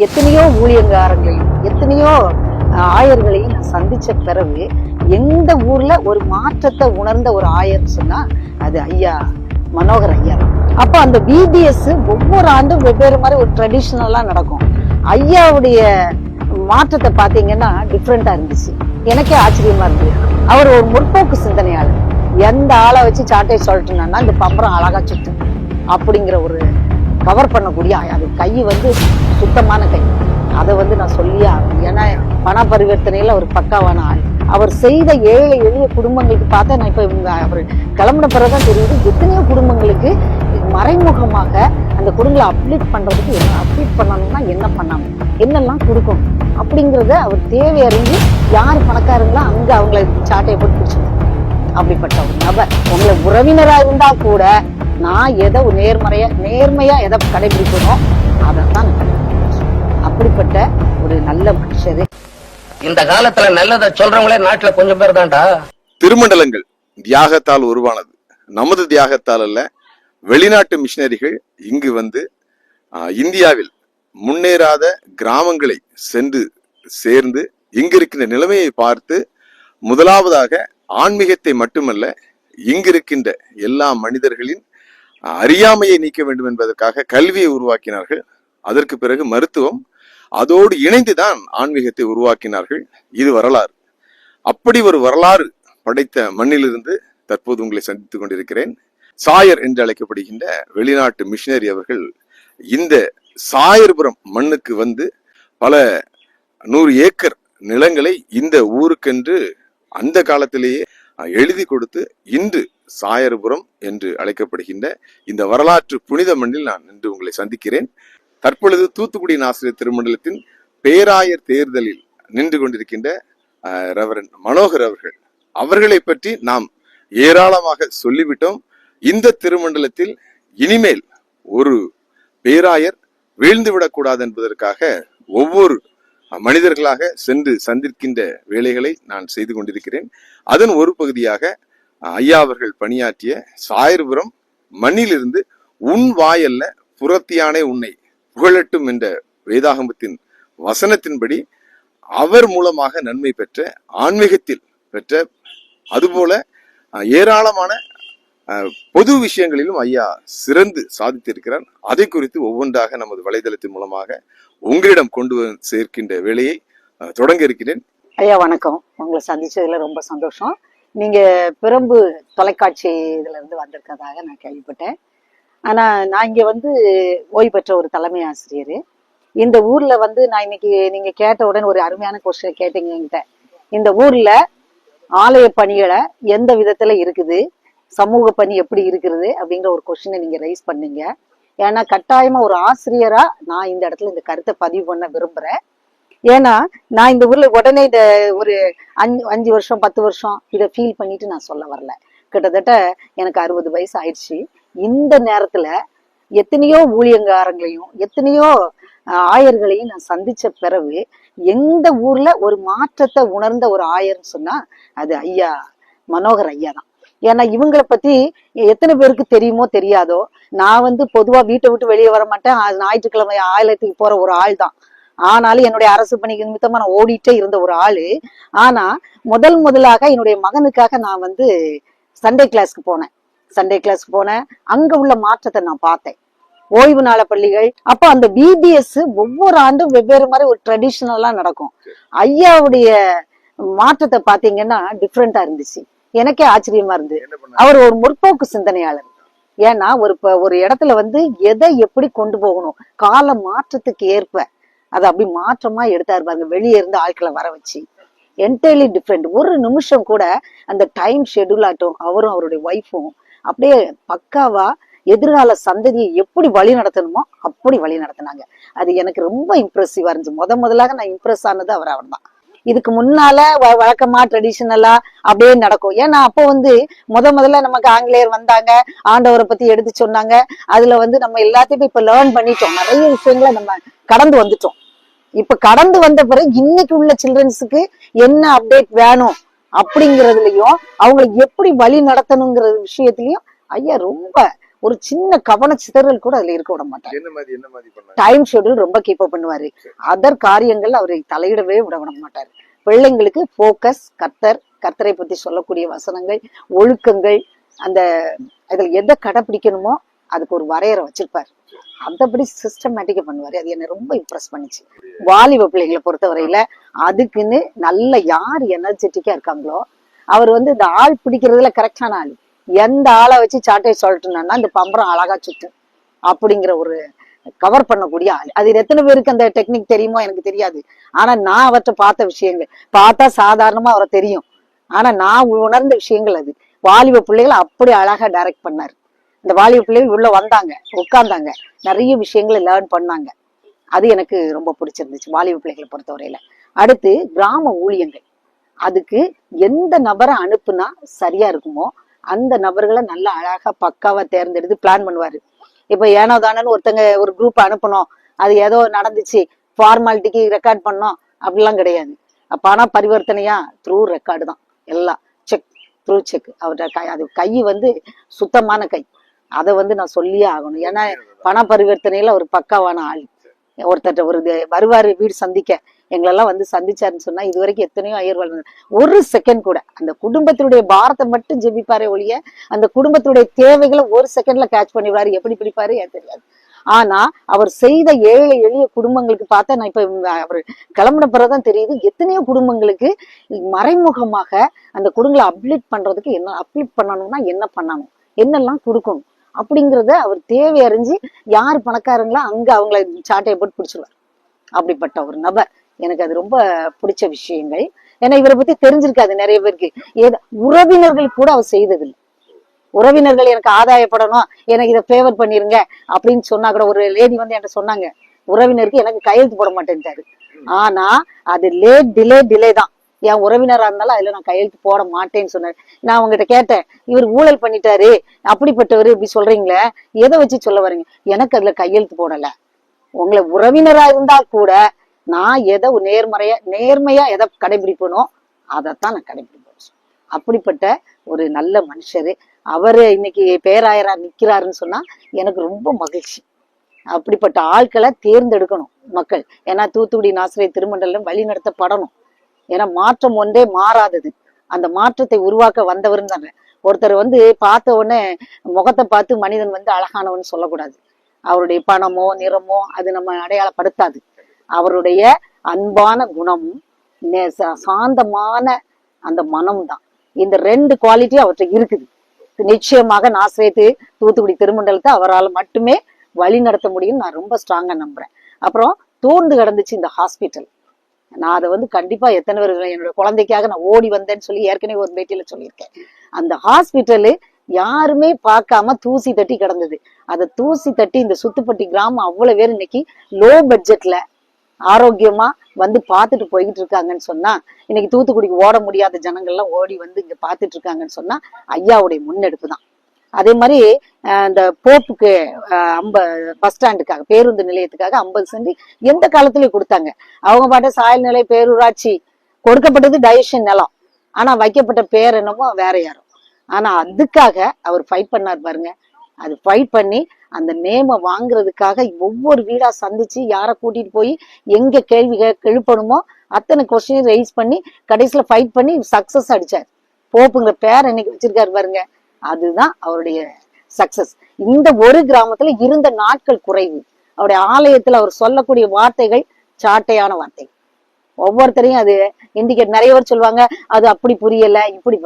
எத்தனையோ ஊழியங்காரங்களையும் எத்தனையோ ஆயர்களையும் நான் சந்திச்ச பிறகு எந்த ஊர்ல ஒரு மாற்றத்தை உணர்ந்த ஒரு ஆயர் சொன்னா அது ஐயா மனோகர் ஐயா தான். அப்ப அந்த விபிஎஸ் ஒவ்வொரு ஆண்டும் வெவ்வேறு மாதிரி ஒரு ட்ரெடிஷனலா நடக்கும். ஐயாவுடைய மாற்றத்தை பாத்தீங்கன்னா டிஃப்ரெண்டா இருந்துச்சு. எனக்கே ஆச்சரியமா இருந்தது. அவர் ஒரு முற்போக்கு சிந்தனையாளர். எந்த ஆளை வச்சு சாட்டையை சொல்லட்டுனா இந்த பம்பரம் அழகா சுத்து அப்படிங்கிற ஒரு கவர் பண்ணக்கூடிய அது கை சுத்தமான கை. அதை நான் சொல்லியே ஆகணும். ஏன்னா பண பரிவர்த்தனையில ஒரு பக்காவான ஆள். அவர் செய்த ஏழை எளிய குடும்பங்களுக்கு பார்த்தா நான் இப்ப அவர் கிளம்பின பிறகுதான் தெரியுது எத்தனையோ குடும்பங்களுக்கு மறைமுகமாக அந்த குடும்பங்களை அப்டேட் பண்றதுக்கு என்ன அப்டேட் பண்ணணும்னா என்ன பண்ணணும், என்னெல்லாம் கொடுக்கணும் அப்படிங்கறத அவர் தேவை அறிஞ்சு யார் பணக்காரங்களோ அங்க அவங்களை சாட்டையை போட்டு பிடிச்சிருக்காங்க. அப்படிப்பட்ட ஒரு நபர் உங்களை உறவினரா இருந்தா கூட நான் எதை நேர்மையா எதை கடைபிடிக்கணும் அதைத்தான் அப்படிப்பட்ட ஒரு நல்ல மனுஷரு. இந்த காலத்துல நல்லதை சொல்றவங்களே நாட்டுல கொஞ்சம் பேர் தான்டா. திருமண்டலங்கள் தியாகத்தால் உருவானது, நமது தியாகத்தால் அல்ல. வெளிநாட்டு மிஷினரிகள் இங்கு இந்தியாவில் முன்னேறாத கிராமங்களை சென்று சேர்ந்து இங்கு இருக்கின்ற நிலைமையை பார்த்து முதலாவதாக ஆன்மீகத்தை மட்டுமல்ல இங்கிருக்கின்ற எல்லா மனிதர்களின் அறியாமையை நீக்க வேண்டும் என்பதற்காக கல்வியை உருவாக்கினார்கள். அதற்கு பிறகு மருத்துவம், அதோடு இணைந்துதான் ஆன்மீகத்தை உருவாக்கினார்கள். இது வரலாறு. அப்படி ஒரு வரலாறு படைத்த மண்ணிலிருந்து தற்போது உங்களை சந்தித்துக் கொண்டிருக்கிறேன். சாயர் என்று அழைக்கப்படுகின்ற வெளிநாட்டு மிஷினரி அவர்கள் இந்த சாயர்புரம் மண்ணுக்கு பல 100 ஏக்கர் நிலங்களை இந்த ஊருக்கென்று அந்த காலத்திலேயே எழுதி கொடுத்து இன்று சாயர்புரம் என்று அழைக்கப்படுகின்ற இந்த வரலாற்று புனித மண்ணில் நான் இன்று உங்களை சந்திக்கிறேன். தற்பொழுது தூத்துக்குடி ஆசிரியர் திருமண்டலத்தின் பேராயர் தேர்தலில் நின்று கொண்டிருக்கின்ற ரெவரண்ட் மனோகர் அவர்களை பற்றி நாம் ஏராளமாக சொல்லிவிட்டோம். இந்த திருமண்டலத்தில் இனிமேல் ஒரு பேராயர் வீழ்ந்துவிடக் கூடாது என்பதற்காக ஒவ்வொரு மனிதர்களாக சென்று சந்திக்கின்ற வேலைகளை நான் செய்து கொண்டிருக்கிறேன். அதன் ஒரு பகுதியாக ஐயா அவர்கள் பணியாற்றிய சாயர்புரம் மண்ணிலிருந்து உன் வாயல்ல புறத்தியானே உன்னை புகழட்டும் என்ற வேதாகமத்தின் வசனத்தின்படி அவர் மூலமாக நன்மை பெற்ற, ஆன்மீகத்தில் பெற்ற, அதுபோல ஏராளமான பொது விஷயங்களிலும் ஐயா சிறந்து சாதித்திருக்கிறார். அதை குறித்து ஒவ்வொன்றாக நமது வலைதளத்தின் மூலமாக உங்களிடம் கொண்டு சேர்க்கின்ற வேலையை தொடங்க இருக்கிறேன். ஐயா வணக்கம். உங்களை சந்திச்சதுல ரொம்ப சந்தோஷம். நீங்க பிரம்பு தொலைக்காட்சி இதுல இருந்து வந்திருக்கிறதாக நான் கேள்விப்பட்டேன். ஆனா நான் இங்க ஓய்வு பெற்ற ஒரு தலைமை ஆசிரியர். இந்த ஊர்ல நான் இன்னைக்கு நீங்க கேட்ட உடனே ஒரு அருமையான கொஸ்டின் கேட்டீங்க என்கிட்ட. இந்த ஊர்ல ஆலய பணிகளை எந்த விதத்துல இருக்குது, சமூக பணி எப்படி இருக்கிறது அப்படிங்கிற ஒரு கொஸ்டினை நீங்க ரைஸ் பண்ணீங்க. ஏன்னா கட்டாயமா ஒரு ஆசிரியரா நான் இந்த இடத்துல இந்த கருத்தை பதிவு பண்ண விரும்புறேன். ஏன்னா நான் இந்த ஊர்ல உடனே இந்த ஒரு 5 வருஷம் 10 வருஷம் இதை ஃபீல் பண்ணிட்டு நான் சொல்ல வரல. கிட்டத்தட்ட எனக்கு 60 வயசு ஆயிடுச்சு. இந்த நேரத்துல எத்தனையோ ஊழியங்காரங்களையும் எத்தனையோ ஆயர்களையும் நான் சந்திச்ச பிறகு எந்த ஊர்ல ஒரு மாற்றத்தை உணர்ந்த ஒரு ஆயர்னு சொன்னா அது ஐயா மனோகர் ஐயா தான். ஏன்னா இவங்களை பத்தி எத்தனை பேருக்கு தெரியுமோ தெரியாதோ, நான் பொதுவா வீட்டை விட்டு வெளியே வர மாட்டேன். ஞாயிற்றுக்கிழமை ஆலயத்துக்கு போற ஒரு ஆள் தான். ஆனாலும் என்னுடைய அரசு பணிக்கு நிமித்தமா நான் ஓடிட்டே இருந்த ஒரு ஆளு. ஆனா முதலாக என்னுடைய மகனுக்காக நான் சண்டே கிளாஸ்க்கு போனேன். அங்க உள்ள மாற்றத்தை நான் பார்த்தேன். ஓய்வு நாள பள்ளிகள், அப்ப அந்த பிபிஎஸ் ஒவ்வொரு ஆண்டும் வெவ்வேறு மாதிரி ஒரு ட்ரெடிஷனலா நடக்கும். ஐயாவுடைய மாற்றத்தை பாத்தீங்கன்னா டிஃப்ரெண்டா இருந்துச்சு. எனக்கே ஆச்சரியமா இருந்தது. அவர் ஒரு முற்போக்கு சிந்தனையாளர். ஏன்னா ஒரு இடத்துல எதை எப்படி கொண்டு போகணும், கால மாற்றத்துக்கு ஏற்ப அதை அப்படி மாற்றமா எடுத்தாரு பாருங்க. வெளியே இருந்து ஆட்களை வர வச்சு என்டையர்லி டிஃப்ரெண்ட். ஒரு நிமிஷம் கூட அந்த டைம் ஷெட்யூல் ஆட்டும் அவரும் அவருடைய ஒய்ஃபும் அப்படியே பக்காவா எதிர்கால சந்ததியை எப்படி வழி நடத்தணுமோ அப்படி வழி நடத்தினாங்க. அது எனக்கு ரொம்ப இம்ப்ரெசிவா இருந்துச்சு. முதலாக நான் இம்ப்ரெஸ் ஆனது அவர் தான். இதுக்கு முன்னால வழக்கமா ட்ரெடிஷனலா அப்படியே நடக்கும். ஏன்னா அப்போ முதல்ல நமக்கு ஆங்கிலேயர் வந்தாங்க, ஆண்டவரை பத்தி எடுத்து சொன்னாங்க. அதுல நம்ம எல்லாத்தையும் இப்ப லேர்ன் பண்ணிட்டோம். நிறைய விஷயங்களை நம்ம கடந்து வந்துட்டோம். இப்ப கடந்து வந்த பிறகு இன்னைக்கு உள்ள சில்ட்ரன்ஸுக்கு என்ன அப்டேட் வேணும் அப்படிங்கிறதுலயும் அவங்களுக்கு எப்படி வழி நடத்தணுங்கிற விஷயத்திலயும் ஐயா ரொம்ப ஒரு சின்ன கவனச்சிதறல் கூட அதுல இருக்க விட மாட்டார். என்ன மாதிரி பண்ணாங்க? டைம் ஷெட்யூல் ரொம்ப கீப் அப் பண்ணுவாரு. அதர் காரியங்கள் அவரை தலையிடவே விட மாட்டாரு. பிள்ளைங்களுக்கு போக்கஸ், கர்த்தரை பத்தி சொல்லக்கூடிய வசனங்கள், ஒழுக்கங்கள், அந்த இதுல எதை கடைபிடிக்கணுமோ அதுக்கு ஒரு வரையறை வச்சிருப்பாரு. அந்தபடி சிஸ்டமேட்டிக்கா பண்ணுவாரு. அது என்ன ரொம்ப இம்ப்ரெஸ் பண்ணிச்சு. வாலிப பிள்ளைங்களை பொறுத்தவரையில அதுக்குன்னு நல்ல யார் எனர்ஜெட்டிக்கா இருக்காங்களோ அவர் வந்து இந்த ஆள் பிடிக்கிறதுல கரெக்டான ஆள். எந்த ஆளை வச்சு சாட்டையை சொல்லட்டுனா இந்த பம்பரம் அழகா சுத்தும் அப்படிங்கிற ஒரு கவர் பண்ணக்கூடிய ஆள். அது எத்தனை பேருக்கு அந்த டெக்னிக் தெரியுமோ எனக்கு தெரியாது. ஆனா நான் அவர்கிட்ட பார்த்த விஷயங்கள், பார்த்தா சாதாரணமா அவரை தெரியும், ஆனா நான் உணர்ந்த விஷயங்கள் அது. வாலிப பிள்ளைகளை அப்படி அழகா டைரக்ட் பண்ணாரு. இந்த வாலிப பிள்ளைகள் உள்ள வந்தாங்க, உட்கார்ந்தாங்க, நிறைய விஷயங்களை லேர்ன் பண்ணாங்க. அது எனக்கு ரொம்ப பிடிச்சிருந்துச்சு வாலிப பிள்ளைகளை பொறுத்தவரையில. அடுத்து கிராம ஊழியங்கள், அதுக்கு எந்த நபரை அனுப்புனா சரியா இருக்குமோ அந்த நபர்களை நல்லா அழகா பக்காவா தேர்ந்தெடுத்து பிளான் பண்ணுவாரு. இப்ப ஏனோ தானன்னு ஒருத்தங்க ஒரு குரூப் அனுப்பணும், அது ஏதோ நடந்துச்சு ஃபார்மாலிட்டிக்கு ரெக்கார்ட் பண்ணோம் அப்படிலாம் கிடையாது. பண பரிவர்த்தனையா த்ரூ ரெக்கார்டு தான் எல்லாம், செக் த்ரூ செக். அவர்கிட்ட அது கை வந்து சுத்தமான கை, அதை வந்து நான் சொல்லியே ஆகணும். ஏன்னா பண பரிவர்த்தனையில ஒரு பக்காவான ஆள். ஒருத்தர் ஒரு வருவாரு வீடு சந்திக்க, எங்களெல்லாம் வந்து சந்திச்சாருன்னு சொன்னா இது வரைக்கும் எத்தனையோ ஐயர் ஒரு செகண்ட் கூட அந்த குடும்பத்தினுடைய பாரத்தை மட்டும் ஜெபிப்பாரே ஒழிய அந்த குடும்பத்துடைய தேவைகளை ஒரு செகண்ட்ல கேட்ச் பண்ணிடுவாரு. எப்படி பிடிப்பாரு எனக்கு தெரியாது. ஆனா அவர் செய்த ஏழை எளிய குடும்பங்களுக்கு பார்த்தா, நான் இப்ப அவர் கிளம்பின பிறகுதான் தெரியுது எத்தனையோ குடும்பங்களுக்கு மறைமுகமாக அந்த குடும்பங்களை அப்லிட் பண்றதுக்கு என்ன அப்லிட் பண்ணணும்னா என்ன பண்ணணும், என்னெல்லாம் கொடுக்கணும் அப்படிங்கிறத அவர் தேவை அறிஞ்சு யார் பணக்காரங்களோ அங்க அவங்கள சாட்டையை போட்டு பிடிச்சிருவார். அப்படிப்பட்ட ஒரு நபர். எனக்கு அது ரொம்ப பிடிச்ச விஷயங்கள். ஏன்னா இவரை பத்தி தெரிஞ்சிருக்காது நிறைய பேருக்கு. உறவினர்கள் கூட அவர் செய்ததில்லை. உறவினர்கள் எனக்கு ஆதாயப்படணும், எனக்கு இதை ஃபேவர் பண்ணிருங்க அப்படின்னு சொன்னா கூட, ஒரு லேடி வந்து என்கிட்ட சொன்னாங்க, உறவினருக்கு எனக்கு கையெழுத்து போட மாட்டேன்ட்டாரு. ஆனா அது டிலே தான். என் உறவினரா இருந்தாலும் அதுல நான் கையெழுத்து போட மாட்டேன்னு சொன்னாரு. நான் அவங்ககிட்ட கேட்டேன், இவர் ஊழல் பண்ணிட்டாரு அப்படிப்பட்டவர் இப்படி சொல்றீங்களே, எதை வச்சு சொல்ல வரீங்க? எனக்கு அதுல கையெழுத்து போடல. உங்களை உறவினரா இருந்தா கூட நான் எதை நேர்மையா எதை கடைபிடிப்பனோ அதைத்தான் நான் கடைபிடிப்பேன். அப்படிப்பட்ட ஒரு நல்ல மனுஷரு. அவரு இன்னைக்கு பேராயரா நிக்கிறாருன்னு சொன்னா எனக்கு ரொம்ப மகிழ்ச்சி. அப்படிப்பட்ட ஆட்களை தேர்ந்தெடுக்கணும் மக்கள். ஏன்னா தூத்துக்குடி நாசிரியர் திருமண்டலம் வழி நடத்தப்படணும். ஏன்னா மாற்றம் ஒன்றே மாறாதது. அந்த மாற்றத்தை உருவாக்க வந்தவர்னு தானே. ஒருத்தர் வந்து பார்த்த உடனே முகத்தை பார்த்து மனிதன் வந்து அழகானவன் சொல்லக்கூடாது. அவருடைய பணமோ நிறமோ அது நம்ம அடையாளப்படுத்தாது. அவருடைய அன்பான குணமும் சாந்தமான அந்த மனம் தான். இந்த 2 குவாலிட்டி அவர்கிட்ட இருக்குது. நிச்சயமாக நாசிரியத்து தூத்துக்குடி திருமண்டலத்தை அவரால் மட்டுமே வழி நடத்த முடியும் நான் ரொம்ப ஸ்ட்ராங்கா நம்புறேன். அப்புறம் தோர்ந்து கிடந்துச்சு இந்த ஹாஸ்பிட்டல். நான் அதை வந்து கண்டிப்பா எத்தனை பேர் என்னோட குழந்தைக்காக நான் ஓடி வந்தேன்னு சொல்லி ஏற்கனவே ஒரு பேட்டியில சொல்லியிருக்கேன். அந்த ஹாஸ்பிட்டலு யாருமே பார்க்காம தூசி தட்டி கிடந்தது. அதை தூசி தட்டி இந்த சுத்துப்பட்டி கிராமம் அவ்வளவு பேர் இன்னைக்கு லோ பட்ஜெட்ல ஆரோக்கியமா வந்து பார்த்துட்டு போய்கிட்டு இருக்காங்கன்னு சொன்னா, இன்னைக்கு தூத்துக்குடிக்கு ஓட முடியாத ஜனங்கள்லாம் ஓடி வந்து இங்க பார்த்துட்டு இருக்காங்கன்னு சொன்னா ஐயாவுடைய முன்னெடுப்பு தான். அதே மாதிரி இந்த போப்புக்கு பஸ் ஸ்டாண்டுக்காக, பேருந்து நிலையத்துக்காக 50 சென்ட் எந்த காலத்திலயும் கொடுத்தாங்க. அவங்க பாட்ட சாயல் நிலை பேரூராட்சி கொடுக்கப்பட்டது டைஜஷன் நிலம், ஆனா வைக்கப்பட்ட பேர் என்னமோ வேற யாரும். ஆனா அதுக்காக அவர் ஃபைட் பண்ணார் பாருங்க. அது ஃபைட் பண்ணி அந்த நேம வாங்குறதுக்காக ஒவ்வொரு வீடா சந்திச்சு யாரை கூட்டிட்டு போய் எங்க கேள்வி எழுப்பணுமோ அத்தனை கொஸ்டின் ரைஸ் பண்ணி கடைசியில ஃபைட் பண்ணி சக்சஸ் அடிச்சார். போப்புங்கிற பேர் இன்னைக்கு வச்சிருக்காரு பாருங்க, அதுதான் அவருடைய சக்சஸ். இந்த ஒரு கிராமத்துல இருந்த நாட்கள் குறைவு. அவருடைய ஆலயத்துல அவர் சொல்லக்கூடிய வார்த்தைகள் சாட்டையான வார்த்தைகள். ஒவ்வொருத்தரையும் அது இண்டிகேட். நிறைய பேர் சொல்லுவாங்க அது அப்படி புரியல இப்படி.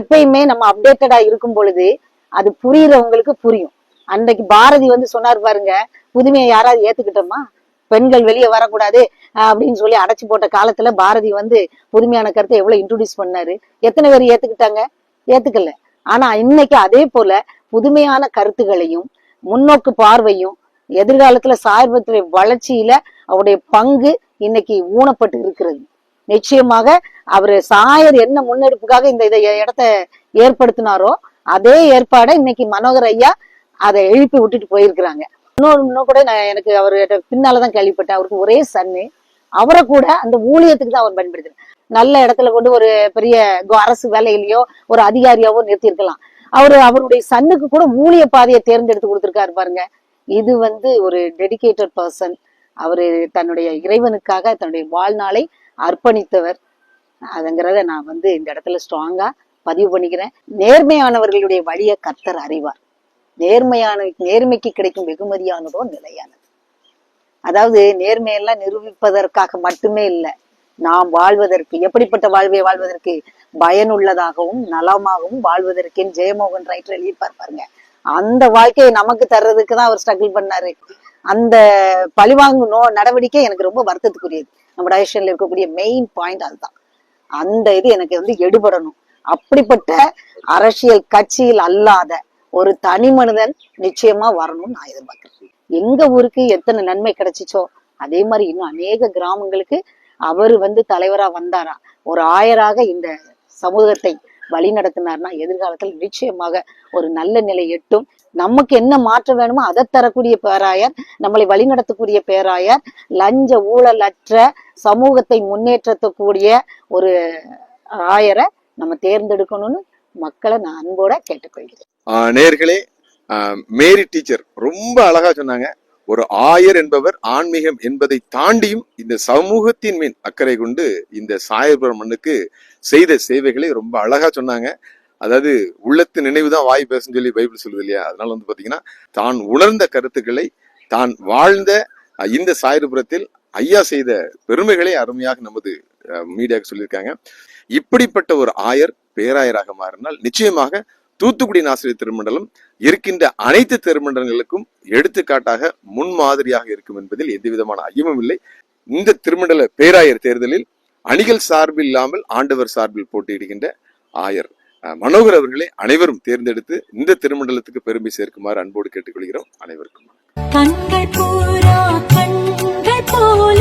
எப்பயுமே நம்ம அப்டேட்டடா இருக்கும் பொழுது அது புரியுறவங்களுக்கு புரியும். அன்றைக்கு பாரதி வந்து சொன்னார் பாருங்க, புதுமையை யாராவது ஏத்துக்கிட்டோமா, பெண்கள் வெளியே வரக்கூடாது அப்படின்னு சொல்லி அடைச்சு போட்ட காலத்துல பாரதி வந்து புதுமையான கருத்தை எவ்வளவு இன்ட்ரோடியூஸ் பண்ணாரு. எத்தனை பேர் ஏத்துக்கிட்டாங்க? ஏத்துக்கல. ஆனா இன்னைக்கு அதே போல புதுமையான கருத்துகளையும் முன்னோக்கு பார்வையும் எதிர்காலத்துல சார்பத்துறை வளர்ச்சியில அவருடைய பங்கு இன்னைக்கு ஊனப்பட்டு இருக்கிறது. நிச்சயமாக அவரு சாயர் என்ன முன்னெடுப்புக்காக இந்த இடத்த ஏற்படுத்தினாரோ அதே ஏற்பாடை இன்னைக்கு மனோகர் ஐயா அதை எழுப்பி விட்டுட்டு போயிருக்கிறாங்க. இன்னும் கூட நான் எனக்கு அவரு பின்னாலதான் கேள்விப்பட்டேன், அவருக்கு ஒரே சன்னு. அவரை கூட அந்த ஊழியத்துக்கு தான் அவர் பயன்படுத்துறேன். நல்ல இடத்துல கொண்டு ஒரு பெரிய அரசு வேலையிலயோ ஒரு அதிகாரியாவோ நிறுத்தி இருக்கலாம். அவருடைய சன்னுக்கு கூட ஊழிய பாதையை தேர்ந்தெடுத்து கொடுத்திருக்காரு பாருங்க. இது ஒரு டெடிகேட்டட் பர்சன். அவரு தன்னுடைய இறைவனுக்காக தன்னுடைய வாழ்நாளை அர்ப்பணித்தவர். அதுங்கிறத நான் இந்த இடத்துல ஸ்ட்ராங்கா பதிவு பண்ணிக்கிறேன். நேர்மையானவர்களுடைய வழியை கர்த்தர் அறிவார். நேர்மைக்கு கிடைக்கும் வெகுமதியானதோ நிலையானது. அதாவது நேர்மையெல்லாம் நிரூபிப்பதற்காக மட்டுமே இல்லை, நாம் வாழ்வதற்கு, எப்படிப்பட்ட வாழ்வை வாழ்வதற்கு, பயனுள்ளதாகவும் நலமாகவும் வாழ்வதற்கு ஜெயமோகன் ரைட்டர் எழுதியிருப்பார் பாருங்க. அந்த வாழ்க்கையை நமக்கு தர்றதுக்கு தான் அவர் ஸ்ட்ரகிள் பண்ணாரு. அந்த பழிவாங்கு நடவடிக்கை எனக்கு ரொம்ப வருத்தத்துக்குரியது. நம்ம டைரக்ஷன்ல இருக்கக்கூடிய மெயின் பாயிண்ட் அதுதான். அந்த இது எனக்கு எடுபடணும். அப்படிப்பட்ட அரசியல் கட்சியில் அல்லாத ஒரு தனி மனிதன் நிச்சயமா வரணும்னு நான் எதிர்பார்க்கிறேன். எங்க ஊருக்கு எத்தனை நன்மை கிடைச்சிச்சோ அதே மாதிரி இன்னும் அநேக கிராமங்களுக்கு அவர் தலைவரா வந்தாரா, ஒரு ஆயராக இந்த சமூகத்தை வழி நடத்தினார்னா எதிர்காலத்தில் நிச்சயமாக ஒரு நல்ல நிலை எட்டும். நமக்கு என்ன மாற்றம் வேணுமோ அதை தரக்கூடிய பேராயர், நம்மளை வழி நடத்தக்கூடிய பேராயர், லஞ்ச ஊழலற்ற சமூகத்தை முன்னேற்றக்கூடிய ஒரு ஆயரை நம்ம தேர்ந்தெடுக்கணும்னு மக்களை நான் அன்போட கேட்டுக்கொள்கிறேன். நேயர்களே, மேரி டீச்சர் ரொம்ப அழகா சொன்னாங்க. ஒரு ஆயர் என்பவர் ஆன்மீகம் என்பதை தாண்டியும் இந்த சமூகத்தின் மீன் அக்கறை கொண்டு இந்த சாயர்புரம் மண்ணுக்கு செய்த சேவைகளை ரொம்ப அழகா சொன்னாங்க. அதாவது உள்ளத்து நினைவுதான் வாய் பேசுன்னு சொல்லி பைபிள் சொல்லுது இல்லையா? அதனால பாத்தீங்கன்னா தான் உணர்ந்த கருத்துக்களை, தான் வாழ்ந்த இந்த சாயர்புரத்தில் ஐயா செய்த பெருமைகளை அருமையாக நமது மீடியாவுக்கு சொல்லியிருக்காங்க. இப்படிப்பட்ட ஒரு ஆயர் பேராயராக மாறினால் நிச்சயமாக தூத்துக்குடி நாசிரியர் திருமண்டலம் இருக்கின்ற அனைத்து திருமண்டலங்களுக்கும் எடுத்துக்காட்டாக முன்மாதிரியாக இருக்கும் என்பதில் எந்த விதமான ஐயமும் இல்லை. இந்த திருமண்டல பேராயர் தேர்தலில் அணிகள் சார்பில் இல்லாமல் ஆண்டவர் சார்பில் போட்டியிடுகின்ற ஆயர் மனோகர் அவர்களை அனைவரும் தேர்ந்தெடுத்து இந்த திருமண்டலத்துக்கு பெருமை சேர்க்குமாறு அன்போடு கேட்டுக்கொள்கிறோம். அனைவருக்கும் கண்கள் போல